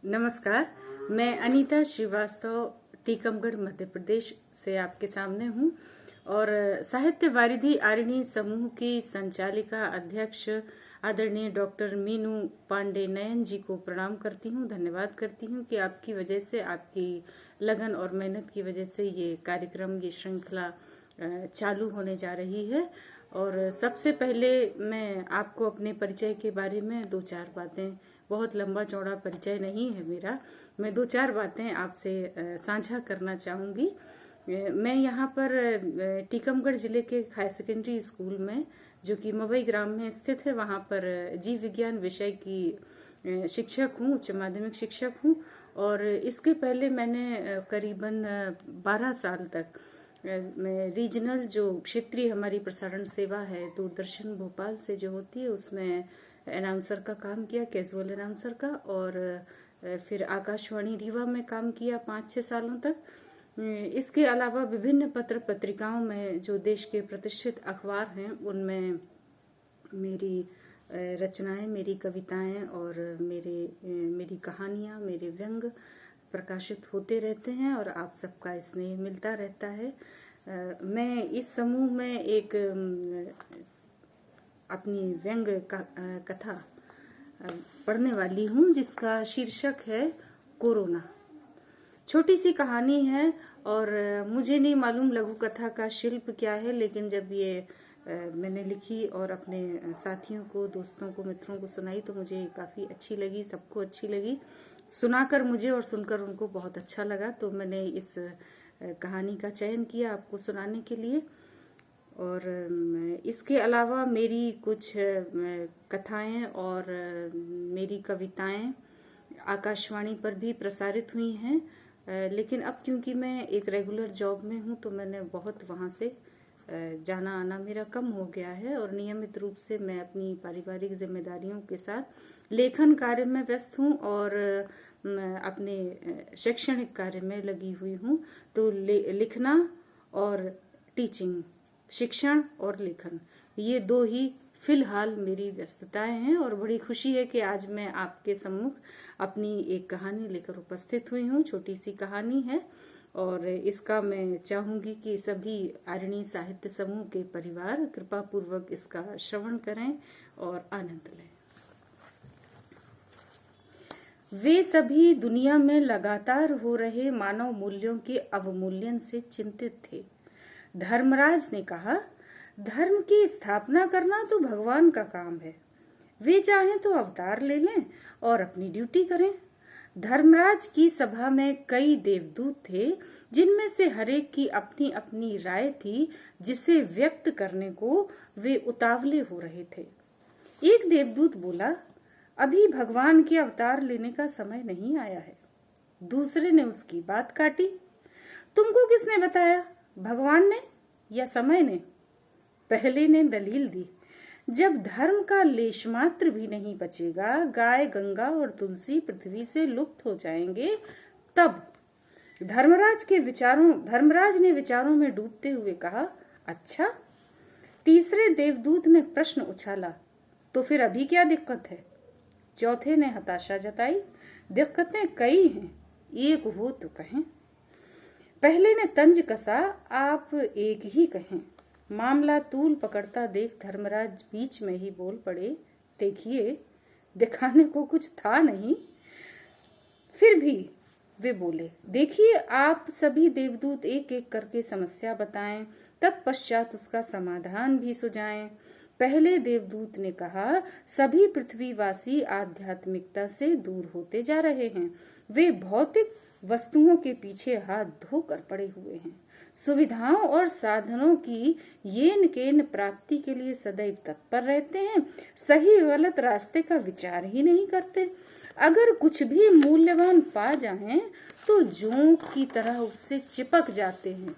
नमस्कार। मैं अनीता श्रीवास्तव टीकमगढ़ मध्य प्रदेश से आपके सामने हूँ और साहित्य वारिधि आरिणी समूह की संचालिका अध्यक्ष आदरणीय डॉक्टर मीनू पांडे नयन जी को प्रणाम करती हूँ, धन्यवाद करती हूँ कि आपकी वजह से, आपकी लगन और मेहनत की वजह से ये कार्यक्रम, ये श्रृंखला चालू होने जा रही है। और सबसे पहले मैं आपको अपने परिचय के बारे में दो चार बातें, बहुत लंबा चौड़ा परिचय नहीं है मेरा, मैं दो चार बातें आपसे साझा करना चाहूँगी। मैं यहाँ पर टीकमगढ़ जिले के हायर सेकेंडरी स्कूल में, जो कि मवई ग्राम में स्थित है, वहाँ पर जीव विज्ञान विषय की शिक्षक हूँ, उच्च माध्यमिक शिक्षक हूँ। और इसके पहले मैंने करीबन 12 साल तक मैं रीजनल, जो क्षेत्रीय हमारी प्रसारण सेवा है दूरदर्शन भोपाल से जो होती है, उसमें अनाउंसर का काम किया, कैजुअल अनाउंसर का। और फिर आकाशवाणी रीवा में काम किया 5-6 सालों तक। इसके अलावा विभिन्न पत्र पत्रिकाओं में, जो देश के प्रतिष्ठित अखबार हैं, उनमें मेरी रचनाएं, मेरी कविताएं और मेरी कहानियां, मेरे व्यंग प्रकाशित होते रहते हैं और आप सबका स्नेह मिलता रहता है। मैं इस समूह में एक अपनी व्यंग कथा पढ़ने वाली हूँ, जिसका शीर्षक है कोरोना। छोटी सी कहानी है और मुझे नहीं मालूम लघु कथा का शिल्प क्या है, लेकिन जब ये मैंने लिखी और अपने साथियों को, दोस्तों को, मित्रों को सुनाई तो मुझे काफ़ी अच्छी लगी, सबको अच्छी लगी। सुनाकर मुझे और सुनकर उनको बहुत अच्छा लगा, तो मैंने इस कहानी का चयन किया आपको सुनाने के लिए। और इसके अलावा मेरी कुछ कथाएं और मेरी कविताएं आकाशवाणी पर भी प्रसारित हुई हैं, लेकिन अब क्योंकि मैं एक रेगुलर जॉब में हूं तो मैंने बहुत वहां से जाना आना मेरा कम हो गया है और नियमित रूप से मैं अपनी पारिवारिक जिम्मेदारियों के साथ लेखन कार्य में व्यस्त हूँ और अपने शैक्षणिक कार्य में लगी हुई हूँ। तो लिखना और टीचिंग, शिक्षण और लेखन, ये दो ही फिलहाल मेरी व्यस्तताएं हैं। और बड़ी खुशी है कि आज मैं आपके सम्मुख अपनी एक कहानी लेकर उपस्थित हुई हूँ। छोटी सी कहानी है और इसका मैं चाहूंगी कि सभी आरिणी साहित्य समूह के परिवार कृपा पूर्वक इसका श्रवण करें और आनंद लें। वे सभी दुनिया में लगातार हो रहे मानव मूल्यों के अवमूल्यन से चिंतित थे। धर्मराज ने कहा, धर्म की स्थापना करना तो भगवान का काम है, वे चाहें तो अवतार ले लें और अपनी ड्यूटी करें। धर्मराज की सभा में कई देवदूत थे, जिनमें से हरेक की अपनी अपनी राय थी, जिसे व्यक्त करने को वे उतावले हो रहे थे। एक देवदूत बोला, अभी भगवान के अवतार लेने का समय नहीं आया है। दूसरे ने उसकी बात काटी, तुमको किसने बताया, भगवान ने या समय ने? पहले ने दलील दी, जब धर्म का लेश मात्र भी नहीं बचेगा, गाय, गंगा और तुलसी पृथ्वी से लुप्त हो जाएंगे, तब। धर्मराज ने विचारों में डूबते हुए कहा, अच्छा। तीसरे देवदूत ने प्रश्न उछाला, तो फिर अभी क्या दिक्कत है? चौथे ने हताशा जताई, दिक्कतें कई हैं, एक हो तो कहें। पहले ने तंज कसा, आप एक ही कहें। मामला तूल पकड़ता देख धर्मराज बीच में ही बोल पड़े, देखिए, दिखाने को कुछ था नहीं। फिर भी वे बोले, देखिए, आप सभी देवदूत एक एक करके समस्या बताएं, तत्पश्चात उसका समाधान भी सुझाएं। पहले देवदूत ने कहा, सभी पृथ्वीवासी आध्यात्मिकता से दूर होते जा रहे हैं, वे भौतिक वस्तुओं के पीछे हाथ धोकर पड़े हुए हैं, सुविधाओं और साधनों की येन केन प्राप्ति के लिए सदैव तत्पर रहते हैं, सही गलत रास्ते का विचार ही नहीं करते। अगर कुछ भी मूल्यवान पा जाएं तो जोंक की तरह उससे चिपक जाते हैं।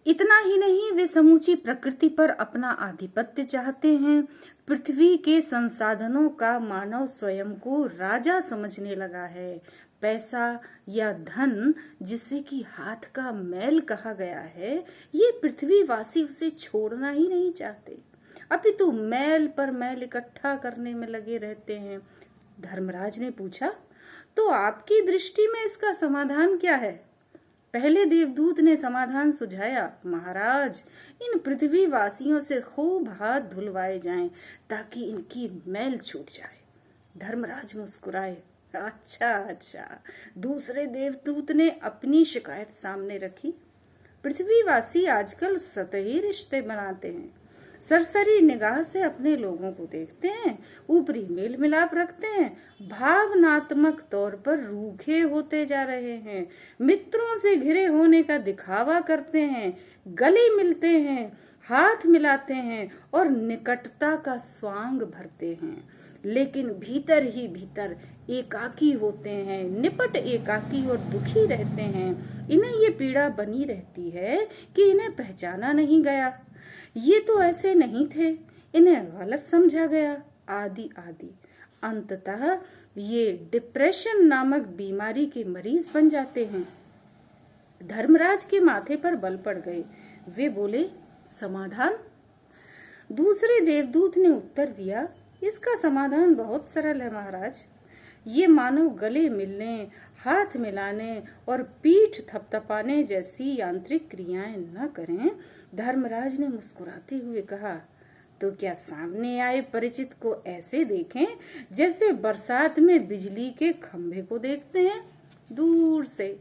इतना ही नहीं, वे समूची प्रकृति पर अपना आधिपत्य चाहते हैं। पृथ्वी के संसाधनों का मानव स्वयं को राजा समझने लगा है। पैसा या धन, जिसे कि हाथ का मैल कहा गया है, ये पृथ्वीवासी उसे छोड़ना ही नहीं चाहते, अपितु मैल पर मैल इकट्ठा करने में लगे रहते हैं। धर्मराज ने पूछा, तो आपकी दृष्टि में इसका समाधान क्या है? पहले देवदूत ने समाधान सुझाया, महाराज, इन पृथ्वी वासियों से खूब हाथ धुलवाए जाएं ताकि इनकी मैल छूट जाए। धर्मराज मुस्कुराए। अच्छा अच्छा। दूसरे देवदूत ने अपनी शिकायत सामने रखी। पृथ्वीवासी आजकल सतही रिश्ते बनाते हैं, सरसरी निगाह से अपने लोगों को देखते हैं, ऊपरी मेल मिलाप रखते हैं, भावनात्मक तौर पर रूखे होते जा रहे हैं, मित्रों से घिरे होने का दिखावा करते हैं, गले मिलते हैं, हाथ मिलाते हैं और निकटता का स्वांग भरते हैं, लेकिन भीतर ही भीतर एकाकी होते हैं, निपट एकाकी और दुखी रहते हैं। इन्हें ये पीड़ा बनी रहती है कि इन्हें पहचाना नहीं गया, ये तो ऐसे नहीं थे, इन्हें गलत समझा गया, आदि आदि। अंततः ये डिप्रेशन नामक बीमारी के मरीज बन जाते हैं। धर्मराज के माथे पर बल पड़ गए। वे बोले, समाधान? दूसरे देवदूत ने उत्तर दिया, इसका समाधान बहुत सरल है महाराज। ये मानव गले मिलने, हाथ मिलाने और पीठ थपथपाने जैसी यांत्रिक क्रियाएं न करें। धर्मराज ने मुस्कुराते हुए कहा, तो क्या सामने आए परिचित को ऐसे देखें जैसे बरसात में बिजली के खंभे को देखते हैं, दूर से।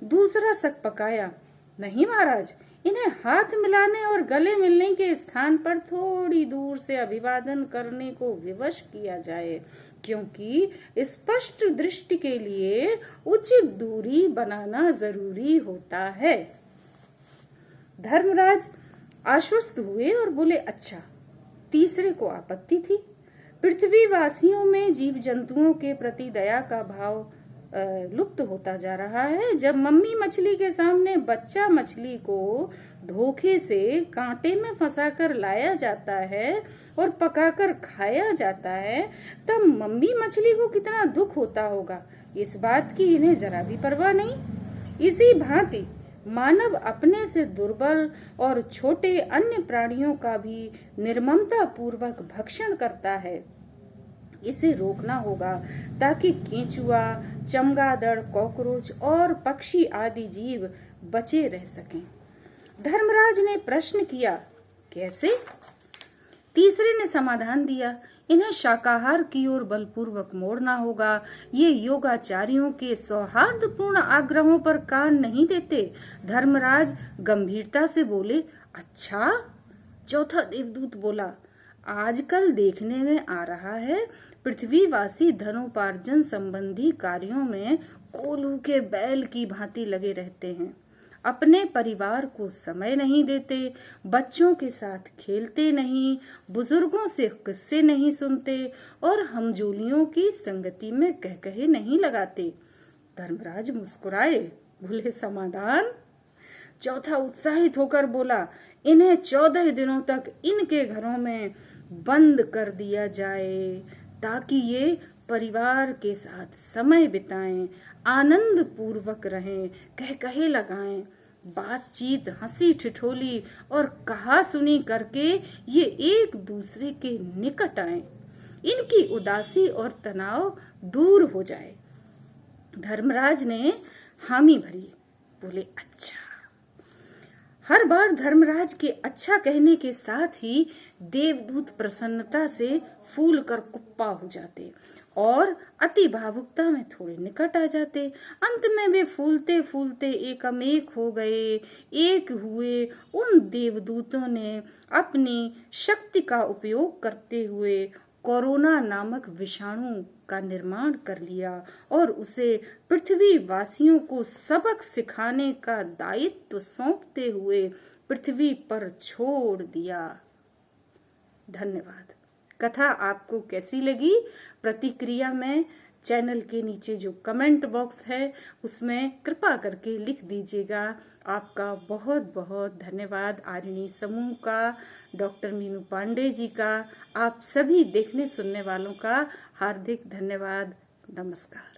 दूसरा सकपकाया, नहीं महाराज, इन्हें हाथ मिलाने और गले मिलने के स्थान पर थोड़ी दूर से अभिवादन करने को विवश किया जाए, क्योंकि स्पष्ट दृष्टि के लिए उचित दूरी बनाना जरूरी होता है। धर्मराज आश्वस्त हुए और बोले, अच्छा। तीसरे को आपत्ति थी। पृथ्वी वासियों में जीव जंतुओं के प्रति दया का भाव लुप्त होता जा रहा है। जब मम्मी मछली के सामने बच्चा मछली को धोखे से कांटे में फंसाकर लाया जाता है और पकाकर खाया जाता है, तब मम्मी मछली को कितना दुख होता होगा, इस बात की इन्हें जरा भी परवाह नहीं। इसी भांति मानव अपने से दुर्बल और छोटे अन्य प्राणियों का भी निर्ममता पूर्वक भक्षण करता है। इसे रोकना होगा ताकि केंचुआ, चमगादड़, कॉकरोच और पक्षी आदि जीव बचे रह सकें। धर्मराज ने प्रश्न किया, कैसे? तीसरे ने समाधान दिया, इन्हें शाकाहार की ओर बलपूर्वक मोड़ना होगा। ये योगाचारियों के सौहार्दपूर्ण आग्रहों पर कान नहीं देते। धर्मराज गंभीरता से बोले, अच्छा। चौथा देवदूत बोला, आजकल देखने में आ रहा है पृथ्वीवासी धनोपार्जन संबंधी कार्यों में कोल्हू के बैल की भांति लगे रहते हैं, अपने परिवार को समय नहीं देते, बच्चों के साथ खेलते नहीं, बुजुर्गों से किस्से नहीं सुनते और हमजोलियों की संगति में कहकहे नहीं लगाते। धर्मराज मुस्कुराए, बोले, समाधान? चौथा उत्साहित होकर बोला, इन्हें 14 दिनों तक इनके घरों में बंद कर दिया जाए ताकि ये परिवार के साथ समय बिताएं, आनंद पूर्वक रहें, कहे लगाएं, बातचीत, हंसी ठिठोली और कहा सुनी करके ये एक दूसरे के निकट आएं, इनकी उदासी और तनाव दूर हो जाए। धर्मराज ने हामी भरी, बोले, अच्छा। हर बार धर्मराज के अच्छा कहने के साथ ही देवदूत प्रसन्नता से फूल कर कुप्पा हो जाते और अति भावुकता में थोड़े निकट आ जाते। अंत में वे फूलते फूलते एकमेक हो गए। एक हुए उन देवदूतों ने अपनी शक्ति का उपयोग करते हुए कोरोना नामक विषाणु का निर्माण कर लिया और उसे पृथ्वी वासियों को सबक सिखाने का दायित्व सौंपते हुए पृथ्वी पर छोड़ दिया। धन्यवाद। कथा आपको कैसी लगी? प्रतिक्रिया में चैनल के नीचे जो कमेंट बॉक्स है उसमें कृपा करके लिख दीजिएगा। आपका बहुत बहुत धन्यवाद। आरिणी समूह का, डॉक्टर मीनू पांडे जी का, आप सभी देखने सुनने वालों का हार्दिक धन्यवाद। नमस्कार।